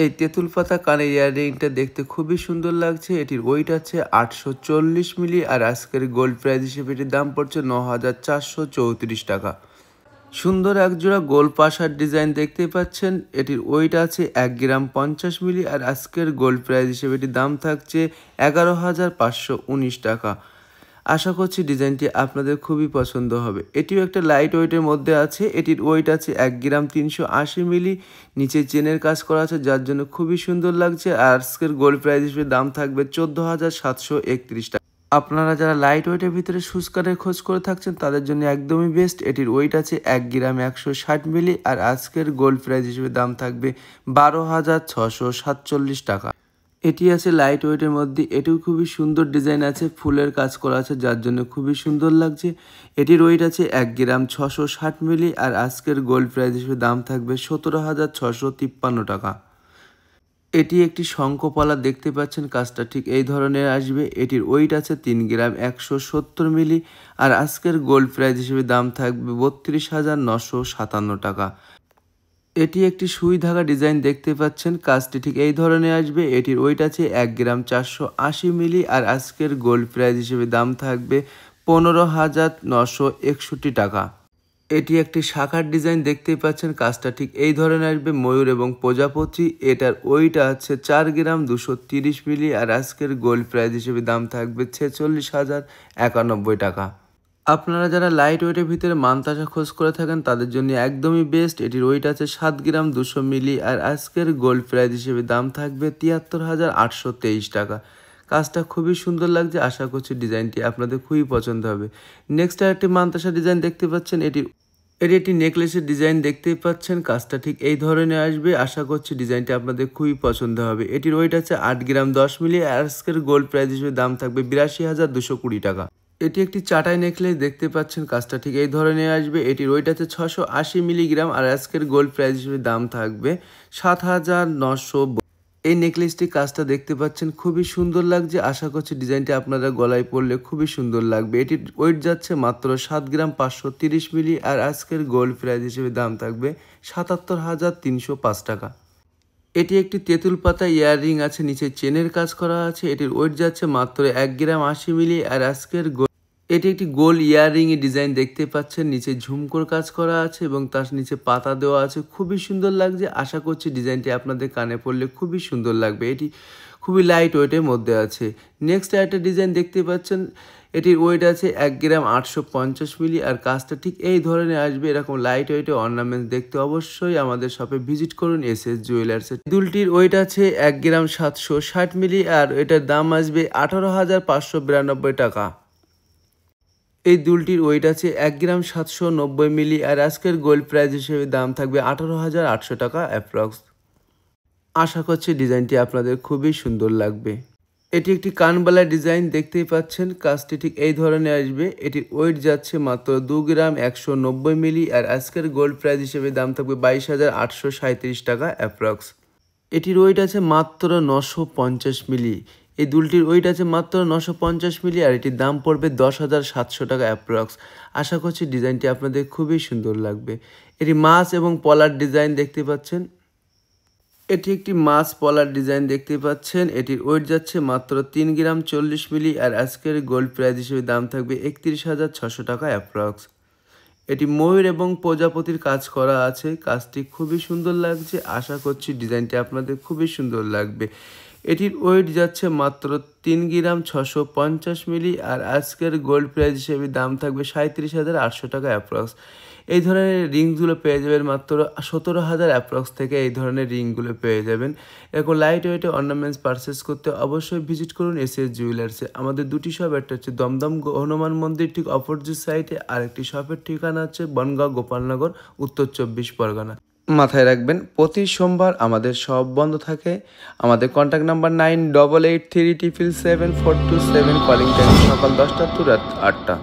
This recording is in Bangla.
এই তেঁতুল পাতা কানের ইয়াররিংটা দেখতে খুবই সুন্দর লাগছে। এটির ওয়েট আছে 840 মিলি আর আজকের গোল্ড প্রাইস হিসেবে এটির দাম পড়ছে 9434 টাকা। সুন্দর একজোড়া গোল পাশার ডিজাইন দেখতে পাচ্ছেন। এটির ওয়েট আছে 1 গ্রাম 50 মিলি আর আজকের গোল্ড প্রাইস হিসেবে এটির দাম থাকছে 11,519 টাকা। আশা করছি ডিজাইনটি আপনাদের খুবই পছন্দ হবে। এটিও একটা লাইট ওয়েটের মধ্যে আছে। এটির ওয়েট আছে 1 গ্রাম 380 মিলি। নিচে চেনের কাজ করা আছে যার জন্য খুবই সুন্দর লাগছে। আর আজকের গোল্ড প্রাইস হিসেবে দাম থাকবে 14,731 টাকা। আপনারা যারা লাইট ওয়েটের ভিতরে শুজ কানের খোঁজ করে থাকছেন তাদের জন্য একদমই বেস্ট। এটির ওয়েট আছে 1 গ্রাম 160 মিলি আর আজকের গোল্ড প্রাইস হিসেবে দাম থাকবে 12,647 টাকা। এটি আছে লাইট ওয়েটের মধ্যে। এটিও খুবই সুন্দর ডিজাইন আছে, ফুলের কাজ করা আছে যার জন্য খুবই সুন্দর লাগছে। এটির ওয়েট আছে 1 গ্রাম 660 মিলি আর আজকের গোল্ড প্রাইস হিসেবে দাম থাকবে 17,653 টাকা। এটি একটি শঙ্খপলা দেখতে পাচ্ছেন, কাজটা ঠিক এই ধরনের আসবে। এটির ওয়েট আছে 3 গ্রাম 170 মিলি আর আজকের গোল্ড প্রাইস হিসেবে দাম থাকবে 32,957 টাকা। এটি একটি সুই ধাগা ডিজাইন দেখতে পাচ্ছেন, কাজটি ঠিক এই ধরনের আসবে। এটির ওয়েট আছে 1 গ্রাম 480 মিলি আর আজকের গোল্ড প্রাইস হিসেবে দাম থাকবে 15,961 টাকা। এটি একটি শাখার ডিজাইন দেখতে পাচ্ছেন, কাজটা ঠিক এই ধরনের আসবে, ময়ূর এবং প্রজাপতি। এটার ওয়েট আছে 4 গ্রাম 230 মিলি আর আজকের গোল্ড প্রাইস হিসেবে দাম থাকবে 46,091 টাকা। আপনারা যারা লাইট ওয়েটের ভিতরে মানতাসা খোঁজ করে থাকেন তাদের জন্য একদমই বেস্ট। এটির ওয়েট আছে 7 গ্রাম 200 মিলি আর আজকের গোল্ড প্রাইস হিসেবে দাম থাকবে 73,823 টাকা। কাজটা খুবই সুন্দর লাগছে। আশা করছি ডিজাইনটি আপনাদের খুবই পছন্দ হবে। নেক্সট আরেকটি মানতাসা ডিজাইন দেখতে পাচ্ছেন। এটি একটি নেকলেসের ডিজাইন দেখতেই পাচ্ছেন, কাজটা ঠিক এই ধরনের আসবে। আশা করছি ডিজাইনটি আপনাদের খুবই পছন্দ হবে। এটির ওয়েট আছে 8 গ্রাম 10 মিলি আর আজকের গোল্ড প্রাইস হিসেবে দাম থাকবে 82,220 টাকা। এটি একটি চাটাই নেকলেস দেখতে পাচ্ছেন, কাজটা ঠিক এই ধরনের আসবে। এটির ওয়েট আছে 680 মিলিগ্রাম আর আজকের গোল্ড প্রাইস হিসেবে দাম থাকবে 7,900। এই নেকলেসটি কাজটা দেখতে পাচ্ছেন খুবই সুন্দর লাগছে। আশা করছি ডিজাইনটি আপনারা গলায় পরলে খুবই সুন্দর লাগবে। এটির ওয়েট যাচ্ছে মাত্র 7 গ্রাম 530 মিলি আর আজকের গোল্ড প্রাইস হিসেবে দাম থাকবে 77,305 টাকা। এটি একটি তেঁতুল পাতা ইয়াররিং আছে, নিচে চেনের কাজ করা আছে। এটির ওয়েট যাচ্ছে মাত্র 1 গ্রাম 80 মিলি আর আজকের এটি একটি গোল ইয়াররিং এর ডিজাইন দেখতে পাচ্ছেন, নিচে ঝুমকোর কাজ করা আছে এবং তার নিচে পাতা দেওয়া আছে, খুবই সুন্দর লাগছে। আশা করছি ডিজাইনটি আপনাদের কানে পড়লে খুবই সুন্দর লাগবে। এটি খুবই লাইট ওয়েটের মধ্যে আছে। নেক্সট একটা ডিজাইন দেখতে পাচ্ছেন, এটির ওয়েট আছে 1 গ্রাম 850 মিলি আর কাজটা ঠিক এই ধরনের আসবে। এরকম লাইট ওয়েটে অর্নামেন্টস দেখতে অবশ্যই আমাদের শপে ভিজিট করুন, এসএস জুয়েলার্সে। দুলটির ওয়েট আছে 1 গ্রাম 760 মিলি আর এটার দাম আসবে 18,592 টাকা। এই দুলটির ওয়েট আছে 1 গ্রাম 790 মিলি আর আজকের গোল্ড প্রাইস হিসেবে দাম থাকবে 18,800 টাকা অ্যাপ্রক্স। আশা করছি ডিজাইনটি আপনাদের খুবই সুন্দর লাগবে। এটি একটি কানবালা ডিজাইন দেখতেই পাচ্ছেন, কাজটি ঠিক এই ধরনের আসবে। এটির ওয়েট যাচ্ছে মাত্র 2 গ্রাম 190 মিলি আর আজকের গোল্ড প্রাইস হিসেবে দাম থাকবে 22,837 টাকা অ্যাপ্রক্স। এটির ওয়েট আছে মাত্র 950 মিলি। এই দুলটির ওয়েট আছে মাত্র 950 মিলি আর এটির দাম পড়বে 10,700 টাকা অ্যাপ্রক্স। আশা করছি ডিজাইনটি আপনাদের খুবই সুন্দর লাগবে। এটি মাছ এবং পলার ডিজাইন দেখতে পাচ্ছেন। এটি একটি মাছ পলার ডিজাইন দেখতে পাচ্ছেন। এটির ওয়েট যাচ্ছে মাত্র 3 গ্রাম 40 মিলি আর আজকের গোল্ড প্রাইস হিসেবে দাম থাকবে 31,600 টাকা অ্যাপ্রক্স। এটি ময়ূর এবং প্রজাপতির কাজ করা আছে, কাজটি খুবই সুন্দর লাগছে। আশা করছি ডিজাইনটি আপনাদের খুবই সুন্দর লাগবে। এটির ওয়েট যাচ্ছে মাত্র 3 গ্রাম 650 মিলি আর আজকের গোল্ড প্রাইস হিসেবে দাম থাকবে 37,800 টাকা অ্যাপ্রক্স। এই ধরনের রিংগুলো পেয়ে যাবেন মাত্র 17,000 অ্যাপ্রক্স থেকে। এই ধরনের রিংগুলো পেয়ে যাবেন। এরকম লাইট ওয়েটে অর্নামেন্টস পারচেস করতে অবশ্যই ভিজিট করুন এসএস জুয়েলার্সে। আমাদের দুটি শপ, একটা হচ্ছে দমদম হনুমান মন্দির ঠিক অপোজিট সাইডে, আরেকটি শপের ঠিকানা হচ্ছে বনগাঁ গোপালনগর, উত্তর 24 পরগনা। মাথায় রাখবেন প্রতি সোমবার আমাদের শপ বন্ধ থাকে। আমাদের কন্ট্যাক্ট নাম্বার 9883777427, কলিং টাইম সকাল 10টা to রাত 8টা।